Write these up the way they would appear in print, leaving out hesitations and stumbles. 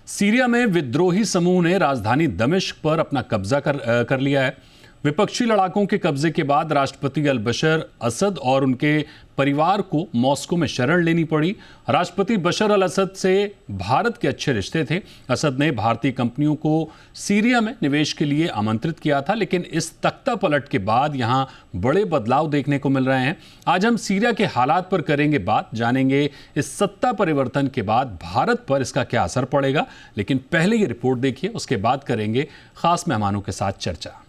Syria में विद्रोही समूह ने राजधानी दमिश्क पर अपना कब्जा कर लिया है। विपक्षी लड़ाकों के कब्जे के बाद राष्ट्रपति अल बशर असद और उनके परिवार को मॉस्को में शरण लेनी पड़ी। राष्ट्रपति बशर अल असद से भारत के अच्छे रिश्ते थे। असद ने भारतीय कंपनियों को सीरिया में निवेश के लिए आमंत्रित किया था, लेकिन इस तख्ता पलट के बाद यहां बड़े बदलाव देखने को मिल रहे हैं। आज हम सीरिया के हालात पर करेंगे बात, जानेंगे इस सत्ता परिवर्तन के बाद भारत पर इसका क्या असर पड़ेगा। लेकिन पहले ये रिपोर्ट देखिए, उसके बाद करेंगे खास मेहमानों के साथ चर्चा।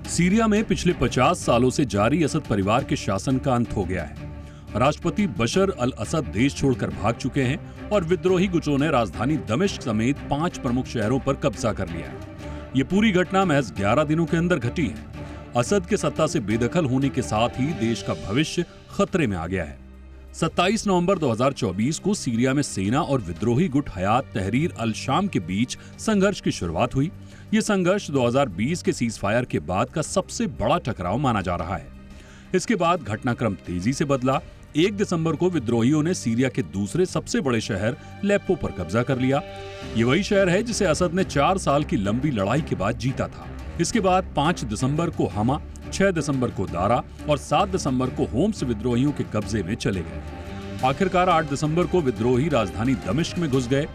सीरिया में पिछले 50 सालों से जारी असद परिवार के शासन का अंत हो गया है। राष्ट्रपति बशर अल असद देश छोड़कर भाग चुके हैं और विद्रोही गुटों ने राजधानी दमिश्क समेत 5 प्रमुख शहरों पर कब्जा कर लिया है। ये पूरी घटना महज 11 दिनों के अंदर घटी है। असद के सत्ता से बेदखल होने के साथ ही देश का भविष्य खतरे में आ गया है। 27 नवंबर 2024 को सीरिया में सेना और विद्रोही गुट हयात तहरीर अल शाम के बीच संघर्ष की शुरुआत हुई। ये संघर्ष 2020 के सीजफायर के बाद का सबसे बड़ा टकराव माना जा रहा है। इसके बाद घटनाक्रम तेजी से बदला। 1 दिसंबर को विद्रोहियों ने सीरिया के दूसरे सबसे बड़े शहर लेप्पो पर कब्जा कर लिया। ये वही शहर है जिसे असद ने 4 साल की लंबी लड़ाई के बाद जीता था। इसके बाद 5 दिसंबर को हमा, 6 दिसंबर को दारा और 7 दिसंबर को होम्स विद्रोहियों के कब्जे में चले गए। आखिरकार 8 दिसंबर को विद्रोही राजधानी दमिश्क में घुस गए।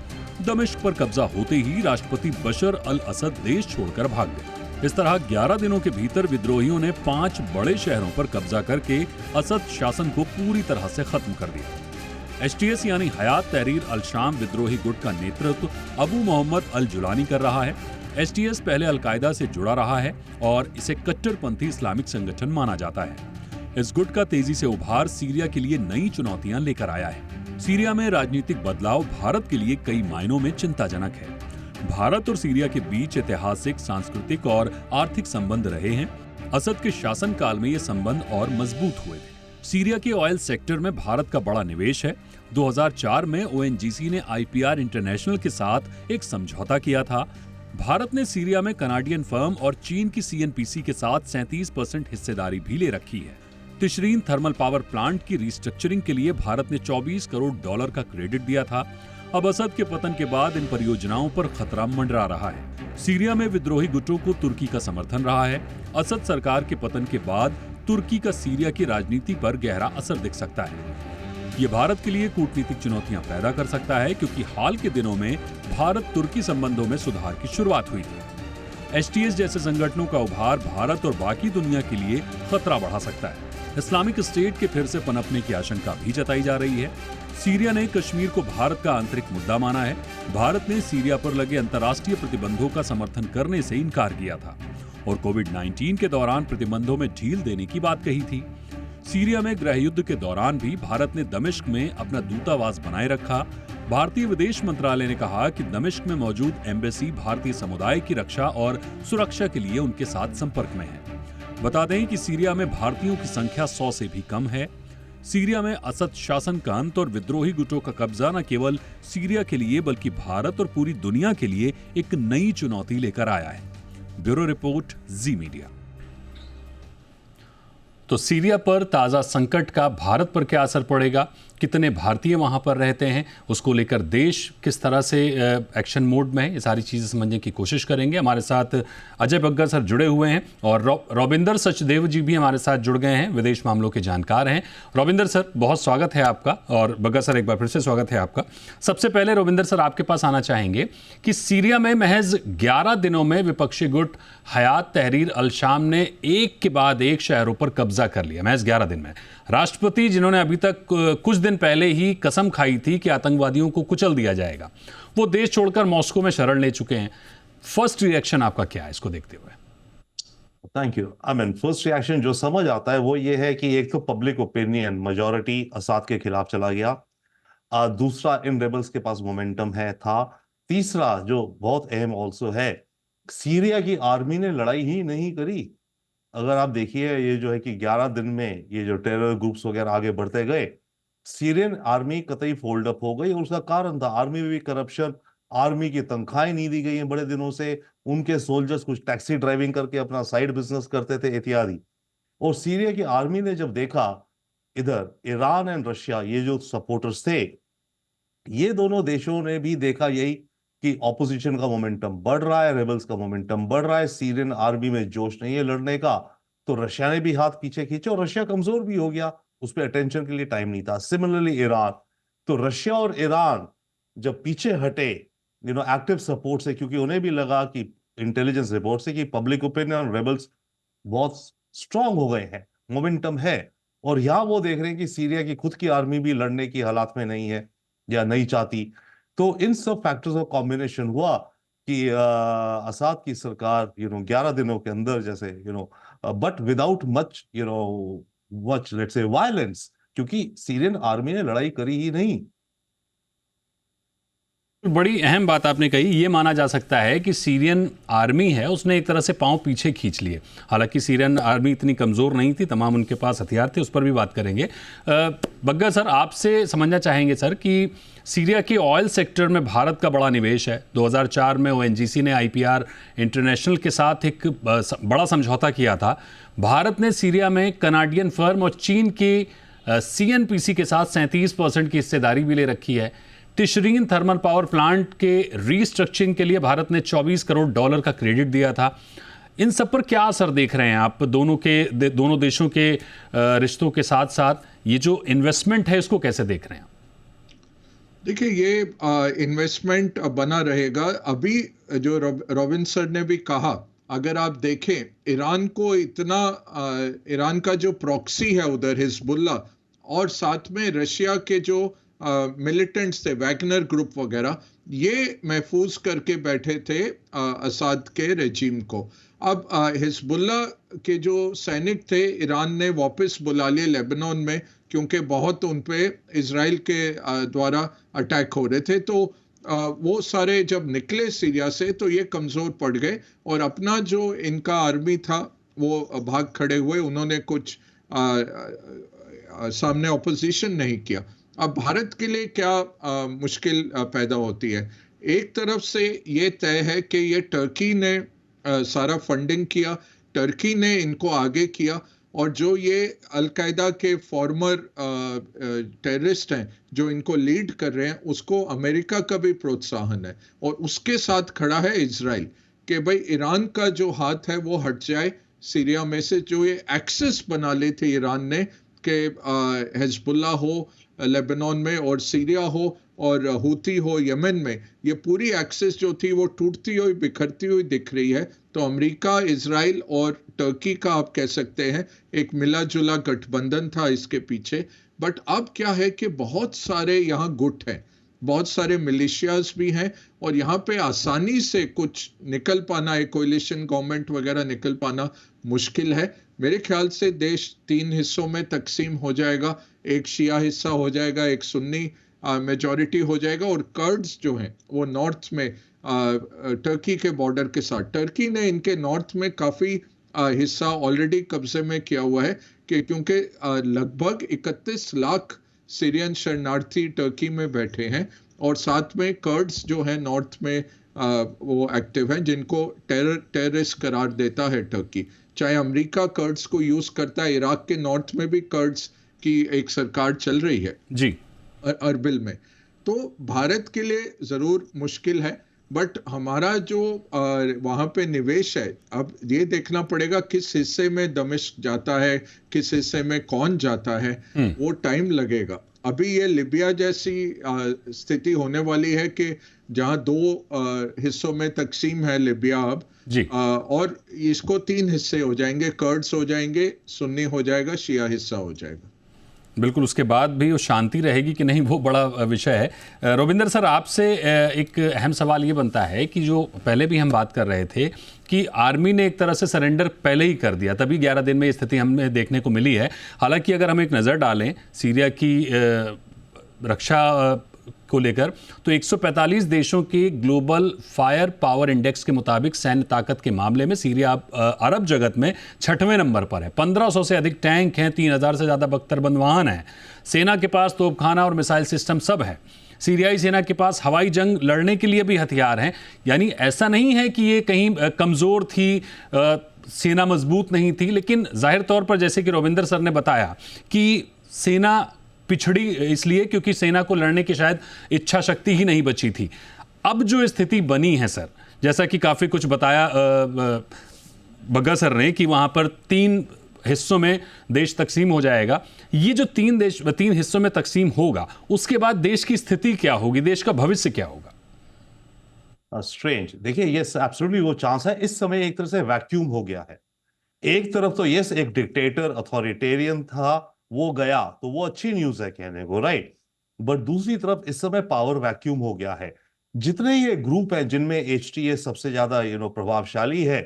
दमिश्क पर कब्जा होते ही राष्ट्रपति बशर अल असद देश छोड़कर भाग गए। इस तरह 11 दिनों के भीतर विद्रोहियों ने 5 बड़े शहरों पर कब्जा करके असद शासन को पूरी तरह से खत्म कर दिया। एचटीएस यानी हयात तहरीर अल शाम विद्रोही गुट का नेतृत्व अबू मोहम्मद अल जुलानी कर रहा है। एचटीएस पहले अलकायदा से जुड़ा रहा है और इसे कट्टरपंथी इस्लामिक संगठन माना जाता है। इस गुट का तेजी से उभार सीरिया के लिए नई चुनौतियां लेकर आया है। सीरिया में राजनीतिक बदलाव भारत के लिए कई मायनों में चिंताजनक है। भारत और सीरिया के बीच ऐतिहासिक, सांस्कृतिक और आर्थिक संबंध रहे हैं। असद के शासनकाल में ये संबंध और मजबूत हुए थे। सीरिया के ऑयल सेक्टर में भारत का बड़ा निवेश है। 2004 में ओएनजीसी ने आईपीआर इंटरनेशनल के साथ एक समझौता किया था। भारत ने सीरिया में कनाडियन फर्म और चीन की सीएनपीसी के साथ 37% हिस्सेदारी भी ले रखी है। तिशरीन थर्मल पावर प्लांट की रिस्ट्रक्चरिंग के लिए भारत ने $24 करोड़ का क्रेडिट दिया था। अब असद के पतन के बाद इन परियोजनाओं पर खतरा मंडरा रहा है। सीरिया में विद्रोही गुटों को तुर्की का समर्थन रहा है। असद सरकार के पतन के बाद तुर्की का सीरिया की राजनीति पर गहरा असर दिख सकता है। ये भारत के लिए कूटनीतिक चुनौतियां पैदा कर सकता है, क्योंकि हाल के दिनों में भारत तुर्की संबंधों में सुधार की शुरुआत हुई थी। एचटीएस जैसे संगठनों का उभार भारत और बाकी दुनिया के लिए खतरा बढ़ा सकता है। इस्लामिक स्टेट के फिर से पनपने की आशंका भी जताई जा रही है। सीरिया ने कश्मीर को भारत का आंतरिक मुद्दा माना है। भारत ने सीरिया पर लगे अंतर्राष्ट्रीय प्रतिबंधों का समर्थन करने से इनकार किया था और कोविड-19 के दौरान प्रतिबंधों में ढील देने की बात कही थी। सीरिया में गृह युद्ध के दौरान भी भारत ने दमिश्क में अपना दूतावास बनाए रखा। भारतीय विदेश मंत्रालय ने कहा कि दमिश्क में मौजूद एम्बेसी भारतीय समुदाय की रक्षा और सुरक्षा के लिए उनके साथ संपर्क में है। बता दें कि सीरिया में भारतीयों की संख्या 100 से भी कम है। सीरिया में असद शासन का अंत और विद्रोही गुटों का कब्जा न केवल सीरिया के लिए बल्कि भारत और पूरी दुनिया के लिए एक नई चुनौती लेकर आया है। ब्यूरो रिपोर्ट, जी मीडिया। तो सीरिया पर ताज़ा संकट का भारत पर क्या असर पड़ेगा, कितने भारतीय वहां पर रहते हैं, उसको लेकर देश किस तरह से एक्शन मोड में है, ये सारी चीज़ें समझने की कोशिश करेंगे। हमारे साथ अजय बग्गा सर जुड़े हुए हैं और रविंदर सचदेव जी भी हमारे साथ जुड़ गए हैं, विदेश मामलों के जानकार हैं। रविंदर सर, बहुत स्वागत है आपका, और बग्गा सर एक बार फिर से स्वागत है आपका। सबसे पहले रविंदर सर आपके पास आना चाहेंगे कि सीरिया में महज 11 दिनों में विपक्षी गुट हयात तहरीर अल शाम ने एक के बाद एक शहरों पर कब्जा कर लिया, महज 11 दिन में। राष्ट्रपति जिन्होंने अभी तक कुछ दिन पहले ही कसम खाई थी कि आतंकवादियों को कुचल दिया जाएगा, वो देश छोड़कर मॉस्को में शरण ले चुके हैं। फर्स्ट रिएक्शन आपका क्या है इसको देखते हुए? Thank you. फर्स्ट रिएक्शन जो समझ आता है वो ये है कि एक तो पब्लिक ओपिनियन मेजॉरिटी असद के खिलाफ चला गया। दूसरा, इन रेबल्स के पास मोमेंटम था। तीसरा जो बहुत अहम ऑल्सो है, सीरिया की आर्मी ने लड़ाई ही नहीं करी। अगर आप देखिए, ये जो है कि 11 दिन में ये जो टेरर ग्रुप्स वगैरह आगे बढ़ते गए, सीरियन आर्मी कतई फोल्ड अप हो गई। और उसका कारण था आर्मी में भी करप्शन, आर्मी की तनख्वाहें नहीं दी गई हैं बड़े दिनों से, उनके सोल्जर्स कुछ टैक्सी ड्राइविंग करके अपना साइड बिजनेस करते थे इत्यादि। और सीरिया की आर्मी ने जब देखा इधर ईरान एंड रशिया, ये जो सपोर्टर्स थे, ये दोनों देशों ने भी देखा यही कि ऑपोजिशन का मोमेंटम बढ़ रहा है, रेबल्स का मोमेंटम बढ़ रहा है, सीरियन आर्मी में जोश नहीं है लड़ने का, तो रशिया ने भी हाथ पीछे खींचे और रशिया कमजोर भी हो गया, उस पर अटेंशन के लिए टाइम नहीं था। सिमिलरली ईरान, तो रशिया और ईरान जब पीछे हटे एक्टिव सपोर्ट से, क्योंकि उन्हें भी लगा कि इंटेलिजेंस रिपोर्ट से कि पब्लिक ओपिनियन रेबल्स बहुत स्ट्रांग हो गए हैं, मोमेंटम है, और यहां वो देख रहे हैं कि सीरिया की खुद की आर्मी भी लड़ने की हालात में नहीं है या नहीं चाहती। तो इन सब फैक्टर्स का कॉम्बिनेशन हुआ कि असाद की सरकार 11 दिनों के अंदर, जैसे but without much let's say violence, क्योंकि सीरियन आर्मी ने लड़ाई करी ही नहीं। बड़ी अहम बात आपने कही। ये माना जा सकता है कि सीरियन आर्मी है उसने एक तरह से पांव पीछे खींच लिए। हालांकि सीरियन आर्मी इतनी कमज़ोर नहीं थी, तमाम उनके पास हथियार थे, उस पर भी बात करेंगे। बग्गा सर, आपसे समझना चाहेंगे सर कि सीरिया के ऑयल सेक्टर में भारत का बड़ा निवेश है। 2004 में ONGC ने IPR इंटरनेशनल के साथ एक बड़ा समझौता किया था। भारत ने सीरिया में कनाडियन फर्म और चीन की CNPC के साथ 37% की हिस्सेदारी भी ले रखी है। टिशरीन थर्मल पावर प्लांट के रीस्ट्रक्चरिंग के लिए भारत ने $24 करोड़ का क्रेडिट दिया था। इन सब पर क्या असर देख रहे हैं आप दोनों देशों के रिश्तों के साथ साथ ये जो इन्वेस्टमेंट है इसको कैसे देख रहे हैं? देखिए, ये इन्वेस्टमेंट बना रहेगा। अभी जो रॉबिन सर ने भी कहा, अगर आप देखें ईरान को इतना ईरान का जो प्रॉक्सी है उधर हिजबुल्ला, और साथ में रशिया के जो मिलिटेंट्स थे वैगनर ग्रुप वगैरह, ये महफूज करके बैठे थे असाद के रेजिम को। अब हिजबुल्ला के जो सैनिक थे ईरान ने वापस बुला लिए लेबनान में, क्योंकि बहुत उन पे इजराइल के द्वारा अटैक हो रहे थे। तो वो सारे जब निकले सीरिया से तो ये कमजोर पड़ गए, और अपना जो इनका आर्मी था वो भाग खड़े हुए, उन्होंने कुछ सामने ऑपोजिशन नहीं किया। अब भारत के लिए क्या मुश्किल पैदा होती है? एक तरफ से ये तय है कि ये टर्की ने सारा फंडिंग किया, टर्की ने इनको आगे किया, और जो ये अलकायदा के फॉर्मर टेररिस्ट हैं जो इनको लीड कर रहे हैं, उसको अमेरिका का भी प्रोत्साहन है, और उसके साथ खड़ा है इजराइल कि भाई ईरान का जो हाथ है वो हट जाए सीरिया में से। जो ये एक्सेस बना ली थी ईरान ने कि हिजबुल्ला हो लेबनान में और सीरिया हो और हूती हो यमन में, ये पूरी एक्सेस जो थी वो टूटती हुई बिखरती हुई दिख रही है। तो अमेरिका, इजराइल और टर्की का आप कह सकते हैं एक मिला जुला गठबंधन था इसके पीछे। बट अब क्या है कि बहुत सारे यहाँ गुट हैं, बहुत सारे मिलिशियाज भी हैं, और यहाँ पे आसानी से कुछ निकल पाना, एक कोलिशन गवर्नमेंट वगैरह निकल पाना मुश्किल है। मेरे ख्याल से देश 3 हिस्सों में तकसीम हो जाएगा, एक शिया हिस्सा हो जाएगा, एक सुन्नी मेजॉरिटी हो जाएगा, और कर्ड्स जो हैं वो नॉर्थ में टर्की के बॉर्डर के साथ, टर्की ने इनके नॉर्थ में काफ़ी हिस्सा ऑलरेडी कब्जे में किया हुआ है, कि क्योंकि लगभग 31 लाख सीरियन शरणार्थी टर्की में बैठे हैं, और साथ में कर्ड्स जो है नॉर्थ में वो एक्टिव हैं, जिनको टेररिस्ट करार देता है टर्की। चाहे अमेरिका कर्ड्स को यूज करता है, इराक के नॉर्थ में भी कर्ड्स की एक सरकार चल रही है जी अरबिल में। तो भारत के लिए जरूर मुश्किल है, बट हमारा जो वहां पे निवेश है, अब ये देखना पड़ेगा किस हिस्से में दमिश्क जाता है, किस हिस्से में कौन जाता है, वो टाइम लगेगा। अभी ये लिबिया जैसी स्थिति होने वाली है कि जहां 2 हिस्सों में तकसीम है लिबिया अब, और इसको 3 हिस्से हो जाएंगे, कर्ड्स हो जाएंगे, सुन्नी हो जाएगा, शिया हिस्सा हो जाएगा। बिल्कुल, उसके बाद भी वो शांति रहेगी कि नहीं, वो बड़ा विषय है। रविंदर सर, आपसे एक अहम सवाल ये बनता है कि जो पहले भी हम बात कर रहे थे कि आर्मी ने एक तरह से सरेंडर पहले ही कर दिया, तभी 11 दिन में ये स्थिति हमें देखने को मिली है। हालांकि अगर हम एक नज़र डालें सीरिया की रक्षा को लेकर, तो 145 देशों के ग्लोबल फायर पावर इंडेक्स के मुताबिक सैन्य ताकत के मामले में सीरिया अरब जगत में 6वें नंबर पर है। 1500 से अधिक टैंक हैं, 3000 से ज़्यादा बख्तरबंद वाहन हैं, सेना के पास तोपखाना और मिसाइल सिस्टम सब है। सीरियाई सेना के पास हवाई जंग लड़ने के लिए भी हथियार हैं। यानी ऐसा नहीं है कि ये कहीं कमज़ोर थी, सेना मजबूत नहीं थी, लेकिन जाहिर तौर पर जैसे कि रविंदर सर ने बताया कि सेना पिछड़ी इसलिए क्योंकि सेना को लड़ने की शायद इच्छा शक्ति ही नहीं बची थी। अब जो स्थिति बनी है सर, जैसा कि काफ़ी कुछ बताया बग्गा सर ने कि वहाँ पर 3 हिस्सों में देश तकसीम हो जाएगा। ये जो 3 हिस्सों में तकसीम होगा, उसके बाद देश की स्थिति क्या होगी, देश का भविष्य क्या होगा? स्ट्रेंज, देखिए ये एब्सोल्युटली वो चांस है। इस समय एक तरह से वैक्यूम हो गया है। एक तरफ तो यस एक डिक्टेटर अथॉरिटेरियन था, वो गया तो वो अच्छी न्यूज है कहने को, राइट। बट दूसरी तरफ इस समय पावर वैक्यूम हो गया है। जितने ये ग्रुप है जिनमें एचटीएस सबसे ज्यादा प्रभावशाली है,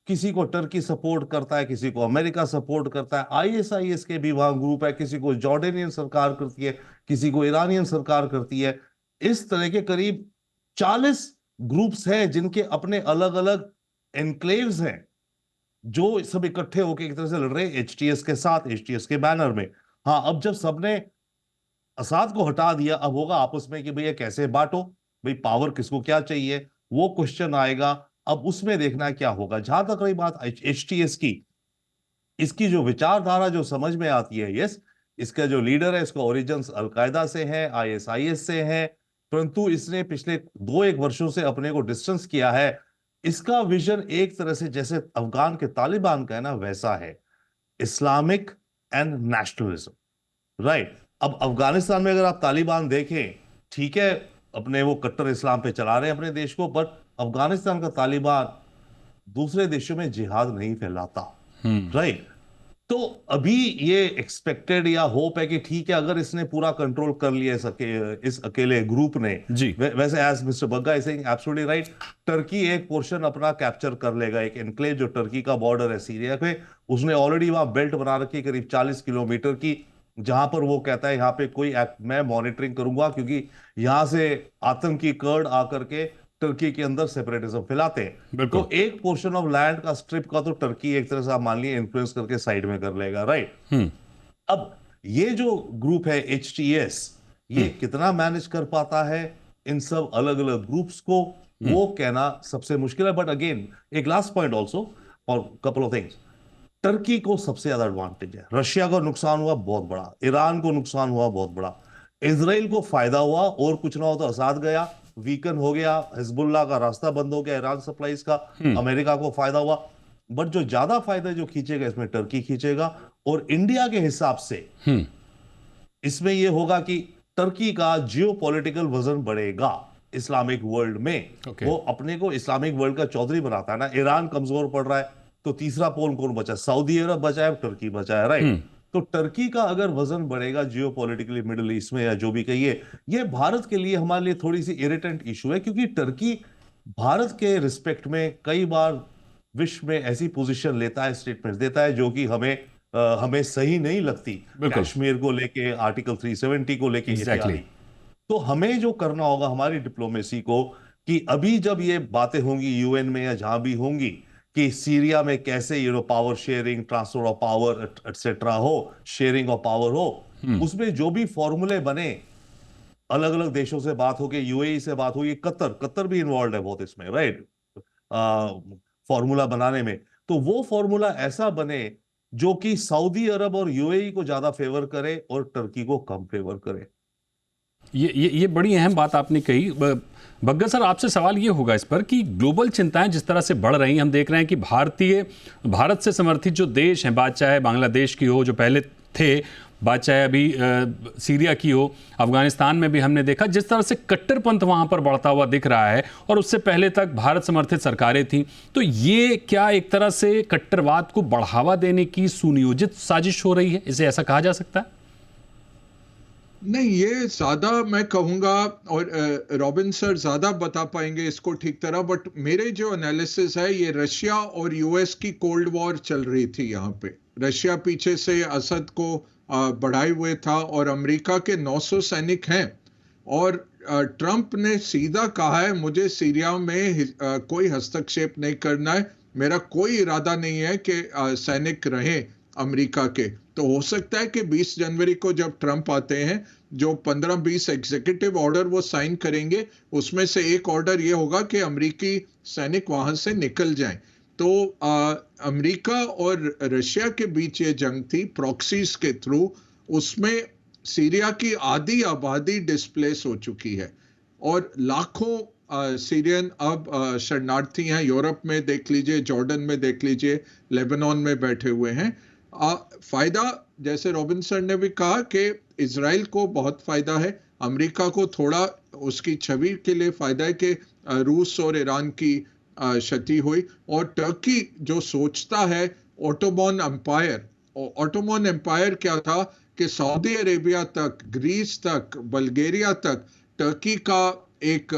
किसी को टर्की सपोर्ट करता है, किसी को अमेरिका सपोर्ट करता है, आईएसआईएस के भी वहां ग्रुप है, किसी को जॉर्डेनियन सरकार करती है, किसी को ईरानियन सरकार करती है। इस तरह के करीब 40 ग्रुप्स हैं जिनके अपने अलग अलग एनक्लेव्स हैं, जो सब इकट्ठे होकर एक तरह से लड़ रहे हैं एचटीएस के साथ, एचटीएस के बैनर में। हाँ, अब जब सबने असाद को हटा दिया, अब होगा आपस में कि भैया कैसे बांटो, भाई पावर किसको क्या चाहिए, वो क्वेश्चन आएगा। अब उसमें देखना क्या होगा। जहां तक रही बात एचटीएस की, इसकी जो विचारधारा जो समझ में आती है, यस इसका जो लीडर है, इसका ओरिजिन्स अलकायदा से है, आईएसआईएस से है, परंतु इसने पिछले 2-1 वर्षों से अपने को डिस्टेंस किया है। इसका विजन एक तरह से जैसे अफगान के तालिबान का है ना, वैसा है, इस्लामिक एंड नेशनलिज्म, राइट। अब अफगानिस्तान में अगर आप तालिबान देखें, ठीक है, अपने वो कट्टर इस्लाम पे चला रहे हैं अपने देश को, पर अफगानिस्तान का तालिबान दूसरे देशों में जिहाद नहीं फैलाता, राइट। तो अभी ये एक्सपेक्टेड या होप है कि ठीक है, अगर इसने पूरा कंट्रोल कर लिया इस अकेले ग्रुप ने जी। वैसे as mister Bagga is saying absolutely right, Turkey एक पोर्शन अपना कैप्चर कर लेगा, एक एनक्लेव जो टर्की का बॉर्डर है सीरिया पे, उसने ऑलरेडी वहां बेल्ट बना रखी है करीब 40 किलोमीटर की, जहां पर वो कहता है यहाँ पे कोई मैं मॉनिटरिंग करूंगा, क्योंकि यहां से आतंकी कर्ड आकर के टर्की के अंदर सेपरेटिज्म फैलाते हैं। तो एक पोर्शन ऑफ लैंड का स्ट्रिप का तो टर्की एक तरह से आप मान लिए इन्फ्लुएंस करके साइड में कर लेगा, राइट। अब ये जो ग्रुप है एचटीएस, ये कितना मैनेज कर पाता है इन सब अलग अलग ग्रुप्स को, वो कहना सबसे मुश्किल है। बट अगेन एक लास्ट पॉइंट ऑल्सो और कपल ऑफ थिंग्स, टर्की को सबसे ज्यादा एडवांटेज है। रशिया को नुकसान हुआ बहुत बड़ा, ईरान को नुकसान हुआ बहुत बड़ा, इजराइल को फायदा हुआ, और कुछ ना हो तो असाद गया, वीकन हो गया, हिजबुल्लाह का रास्ता बंद हो गया ईरान सप्लाईज का, अमेरिका को फायदा हुआ। बट जो ज्यादा फायदा जो खींचेगा इसमें टर्की खींचेगा, और इंडिया के हिसाब से इसमें यह होगा कि टर्की का जियोपॉलिटिकल वजन बढ़ेगा इस्लामिक वर्ल्ड में। वो अपने को इस्लामिक वर्ल्ड का चौधरी बनाता है ना। ईरान कमजोर पड़ रहा है तो तीसरा पोल कौन बचा? सऊदी अरब बचा है, टर्की बचा है, राइट। तो टर्की का अगर वजन बढ़ेगा जियोपॉलिटिकली मिडिल ईस्ट में, या जो भी कहिए, ये भारत के लिए हमारे लिए थोड़ी सी इरिटेंट इशू है, क्योंकि टर्की भारत के रिस्पेक्ट में कई बार विश्व में ऐसी पोजीशन लेता है, स्टेटमेंट देता है जो कि हमें सही नहीं लगती। कश्मीर को लेके, आर्टिकल 370 को लेके इत्यादि। तो हमें जो करना होगा हमारी डिप्लोमेसी को, कि अभी जब ये बातें होंगी यूएन में या जहां भी होंगी कि सीरिया में कैसे power sharing, transfer of power etcetera हो, शेयरिंग ऑफ पावर हो, उसमें जो भी फॉर्मूले बने, अलग अलग देशों से बात होगी, यूएई से बात होगी, कतर भी इन्वॉल्व है बहुत इसमें, राइट, फॉर्मूला बनाने में। तो वो फॉर्मूला ऐसा बने जो कि सऊदी अरब और यूएई को ज्यादा फेवर करे और टर्की को कम फेवर करे। ये बड़ी अहम बात आपने कही। बग्गा सर, आपसे सवाल ये होगा इस पर कि ग्लोबल चिंताएं जिस तरह से बढ़ रही हैं, हम देख रहे हैं कि भारत से समर्थित जो देश हैं, बात चाहे बांग्लादेश की हो जो पहले थे, बात चाहे अभी सीरिया की हो, अफगानिस्तान में भी हमने देखा जिस तरह से कट्टरपंथ वहाँ पर बढ़ता हुआ दिख रहा है, और उससे पहले तक भारत समर्थित सरकारें थीं। तो ये क्या एक तरह से कट्टरवाद को बढ़ावा देने की सुनियोजित साजिश हो रही है? इसे ऐसा कहा जा सकता है? नहीं, ये ज्यादा मैं कहूंगा, और रॉबिन सर ज्यादा बता पाएंगे इसको ठीक तरह, बट मेरे जो एनालिसिस है, ये रशिया और यूएस की कोल्ड वॉर चल रही थी यहाँ पे। रशिया पीछे से असद को बढ़ाए हुए था, और अमेरिका के 900 सैनिक हैं, और ट्रंप ने सीधा कहा है मुझे सीरिया में कोई हस्तक्षेप नहीं करना है, मेरा कोई इरादा नहीं है कि सैनिक रहें अमेरिका के। तो हो सकता है कि 20 जनवरी को जब ट्रंप आते हैं, जो 15-20 एग्जीक्यूटिव ऑर्डर वो साइन करेंगे, उसमें से एक ऑर्डर ये होगा कि अमेरिकी सैनिक वहां से निकल जाएं। तो अमेरिका और रशिया के बीच ये जंग थी प्रॉक्सीज के थ्रू, उसमें सीरिया की आधी आबादी डिस्प्लेस हो चुकी है और लाखों सीरियन अब शरणार्थी हैं। यूरोप में देख लीजिए, जॉर्डन में देख लीजिए, लेबनान में बैठे हुए हैं। फायदा, जैसे रॉबिन्सन ने भी कहा कि इजराइल को बहुत फायदा है, अमेरिका को थोड़ा उसकी छवि के लिए फायदा है कि रूस और ईरान की क्षति हुई। और टर्की जो सोचता है ऑटोमन एम्पायर, ऑटोमन एम्पायर क्या था कि सऊदी अरेबिया तक, ग्रीस तक, बल्गेरिया तक टर्की का एक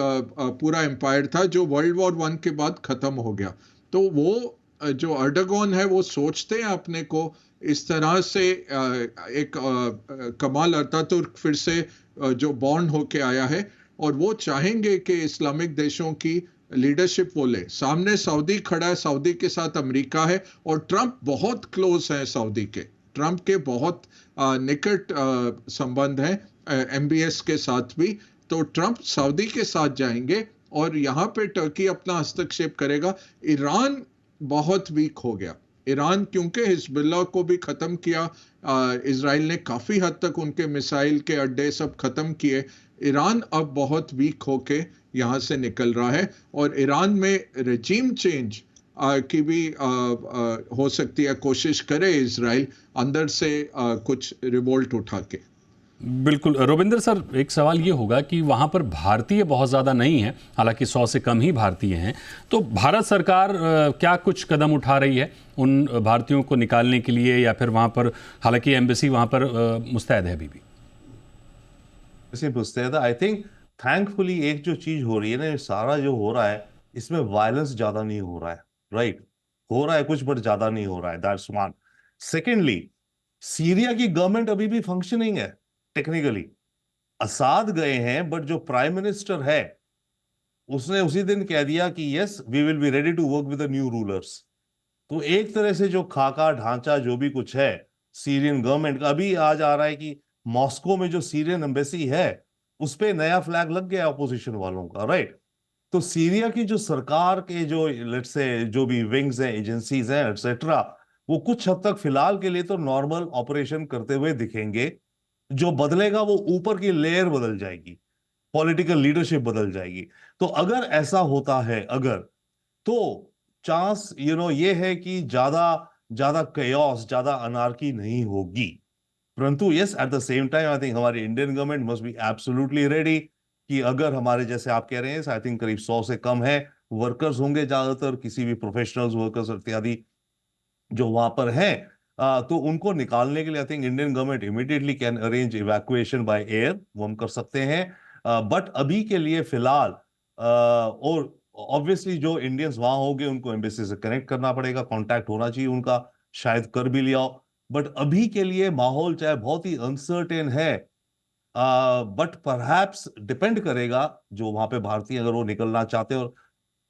पूरा एम्पायर था जो वर्ल्ड वॉर 1 के बाद खत्म हो गया। तो वो जो अर्डोगन है वो सोचते हैं अपने को इस तरह से एक कमाल अतातुर्क फिर से जो बॉर्न होके आया है और वो चाहेंगे कि इस्लामिक देशों की लीडरशिप वो ले। सामने सऊदी खड़ा है, सऊदी के साथ अमेरिका है और ट्रंप बहुत क्लोज है सऊदी के, ट्रंप के बहुत निकट संबंध हैं MBS के साथ भी। तो ट्रंप सऊदी के साथ जाएंगे और यहाँ पे टर्की अपना हस्तक्षेप करेगा। ईरान बहुत वीक हो गया, ईरान क्योंकि हिजबुल्लाह को भी खत्म किया, इजराइल ने काफी हद तक उनके मिसाइल के अड्डे सब खत्म किए। ईरान अब बहुत वीक होके यहाँ से निकल रहा है और ईरान में रेजिम चेंज की भी हो सकती है, कोशिश करे इजराइल अंदर से कुछ रिवोल्ट उठा के। बिल्कुल रोविंदर सर, एक सवाल ये होगा कि वहाँ पर भारतीय बहुत ज़्यादा नहीं है, हालांकि 100 से कम ही भारतीय हैं, तो भारत सरकार क्या कुछ कदम उठा रही है उन भारतीयों को निकालने के लिए, या फिर वहाँ पर, हालांकि एम्बेसी वहाँ पर मुस्तैद है अभी भी? मुस्तैद, आई थिंक थैंकफुली एक जो चीज हो रही है ना, सारा जो हो रहा है इसमें वायलेंस ज्यादा नहीं हो रहा है, राइट? हो रहा है कुछ बट ज्यादा नहीं हो रहा है, दैट्स वन। सेकेंडली, सीरिया की गवर्नमेंट अभी भी फंक्शनिंग है टेक्निकली। असाद गए हैं बट जो प्राइम मिनिस्टर है उसने उसी दिन कह दिया कि yes we will be ready to work with the new rulers. तो एक तरह से जो खाका ढांचा जो भी कुछ है सीरियन गवर्नमेंट का, अभी आज आ रहा है कि मॉस्को में जो सीरियन एम्बेसी है उस पे नया फ्लैग लग गया अपोजिशन वालों का, राइट? तो सीरिया की जो सरकार के जो लेट्स से जो भी विंग्स हैं, एजेंसीज हैं एटसेट्रा, वो कुछ हद तक फिलहाल के लिए तो नॉर्मल ऑपरेशन करते हुए दिखेंगे। जो बदलेगा वो ऊपर की लेयर बदल जाएगी, पॉलिटिकल लीडरशिप बदल जाएगी। तो अगर ऐसा होता है, अगर, तो चांस ये है कि ज्यादा ज्यादा कयास, ज्यादा अनार्की नहीं होगी। परंतु yes, at the same time I think हमारी Indian government must be absolutely ready कि अगर हमारे जैसे आप कह रहे हैं, आई थिंक करीब 100 से कम है वर्कर्स होंगे, ज्यादातर किसी भी प्रोफेशनल्स वर्कर्स इत्यादि जो वहां पर हैं, तो उनको निकालने के लिए I think Indian government immediately can arrange evacuation by air, वो हम कर सकते हैं। बट अभी के लिए फिलहाल और ऑब्वियसली जो इंडियंस वहां होंगे उनको एम्बेसी से कनेक्ट करना पड़ेगा, कांटेक्ट होना चाहिए उनका, शायद कर भी लिया हो। बट अभी के लिए माहौल चाहे बहुत ही अनसर्टेन है, बट परहैप्स डिपेंड करेगा जो वहां पे भारतीय अगर वो निकलना चाहते हो।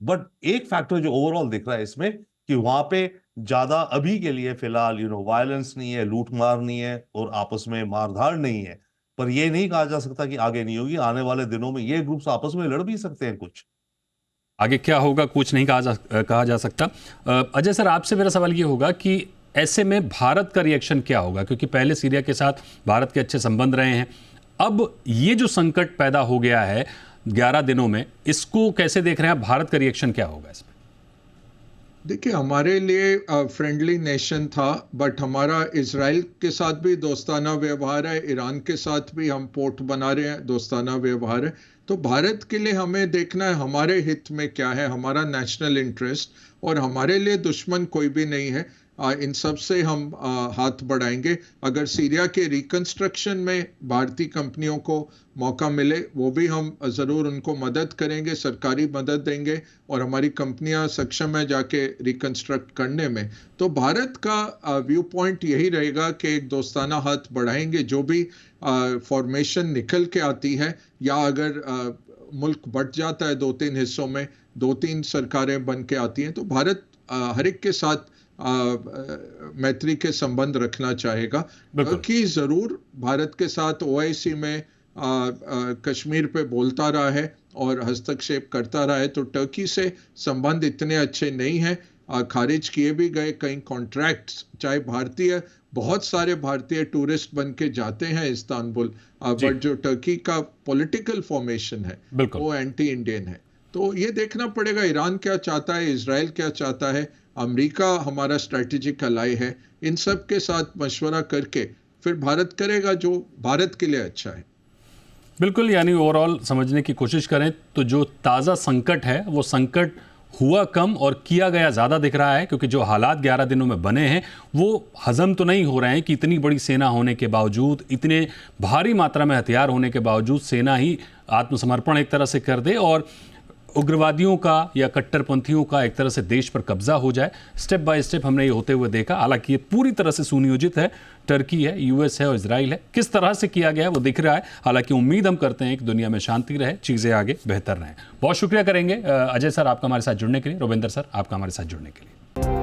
बट एक फैक्टर जो ओवरऑल दिख रहा है इसमें कि वहां पे ज्यादा अभी के लिए फिलहाल वायलेंस नहीं है, लूटमार नहीं है और आपस में मारधाड़ नहीं है। पर यह नहीं कहा जा सकता कि आगे नहीं होगी, आने वाले दिनों में ये ग्रुप्स आपस में लड़ भी सकते हैं। कुछ आगे क्या होगा कुछ नहीं कहा जा सकता। अजय सर, आपसे मेरा सवाल ये होगा कि ऐसे में भारत का रिएक्शन क्या होगा, क्योंकि पहले सीरिया के साथ भारत के अच्छे संबंध रहे हैं, अब ये जो संकट पैदा हो गया है 11 दिनों में, इसको कैसे देख रहे हैं? भारत का रिएक्शन क्या होगा इसमें? देखिए, हमारे लिए फ्रेंडली नेशन था, बट हमारा इजराइल के साथ भी दोस्ताना व्यवहार है, ईरान के साथ भी हम पोर्ट बना रहे हैं, दोस्ताना व्यवहार है। तो भारत के लिए हमें देखना है हमारे हित में क्या है, हमारा नेशनल इंटरेस्ट, और हमारे लिए दुश्मन कोई भी नहीं है। इन सब से हम हाथ बढ़ाएंगे। अगर सीरिया के रिकंस्ट्रक्शन में भारतीय कंपनियों को मौका मिले, वो भी हम ज़रूर उनको मदद करेंगे, सरकारी मदद देंगे, और हमारी कंपनियां सक्षम है जाके रिकंस्ट्रक्ट करने में। तो भारत का व्यू पॉइंट यही रहेगा कि एक दोस्ताना हाथ बढ़ाएंगे। जो भी फॉर्मेशन निकल के आती है, या अगर मुल्क बट जाता है 2-3 हिस्सों में, 2-3 सरकारें बन के आती हैं, तो भारत हर एक के साथ मैत्री के संबंध रखना चाहेगा। कि जरूर भारत के साथ OIC में कश्मीर पे बोलता रहा है और हस्तक्षेप करता रहा है, तो टर्की से संबंध इतने अच्छे नहीं हैं। खारिज किए भी गए कई कॉन्ट्रैक्ट्स, चाहे भारतीय बहुत सारे भारतीय टूरिस्ट बन के जाते हैं इस्तांबुल, जी। बट जो टर्की का पॉलिटिकल फॉर्मेशन है बिल्कुल। वो एंटी इंडियन है। तो ये देखना पड़ेगा ईरान क्या चाहता है, इजराइल क्या चाहता है, अमेरिका हमारा स्ट्रैटेजिक अलाई है, इन सब के साथ मशवरा करके फिर भारत करेगा जो भारत के लिए अच्छा है। बिल्कुल, यानी ओवरऑल समझने की कोशिश करें तो जो ताज़ा संकट है वो संकट हुआ कम और किया गया ज़्यादा दिख रहा है, क्योंकि जो हालात 11 दिनों में बने हैं वो हजम तो नहीं हो रहे हैं कि इतनी बड़ी सेना होने के बावजूद, इतने भारी मात्रा में हथियार होने के बावजूद सेना ही आत्मसमर्पण एक तरह से कर दे और उग्रवादियों का या कट्टरपंथियों का एक तरह से देश पर कब्जा हो जाए। स्टेप बाय स्टेप हमने ये होते हुए देखा। हालांकि ये पूरी तरह से सुनियोजित है, टर्की है, यूएस है और इजराइल है, किस तरह से किया गया है वो दिख रहा है। हालांकि उम्मीद हम करते हैं कि दुनिया में शांति रहे, चीज़ें आगे बेहतर रहें। बहुत शुक्रिया करेंगे अजय सर आपका हमारे साथ जुड़ने के लिए, रविंदर सर आपका हमारे साथ जुड़ने के लिए।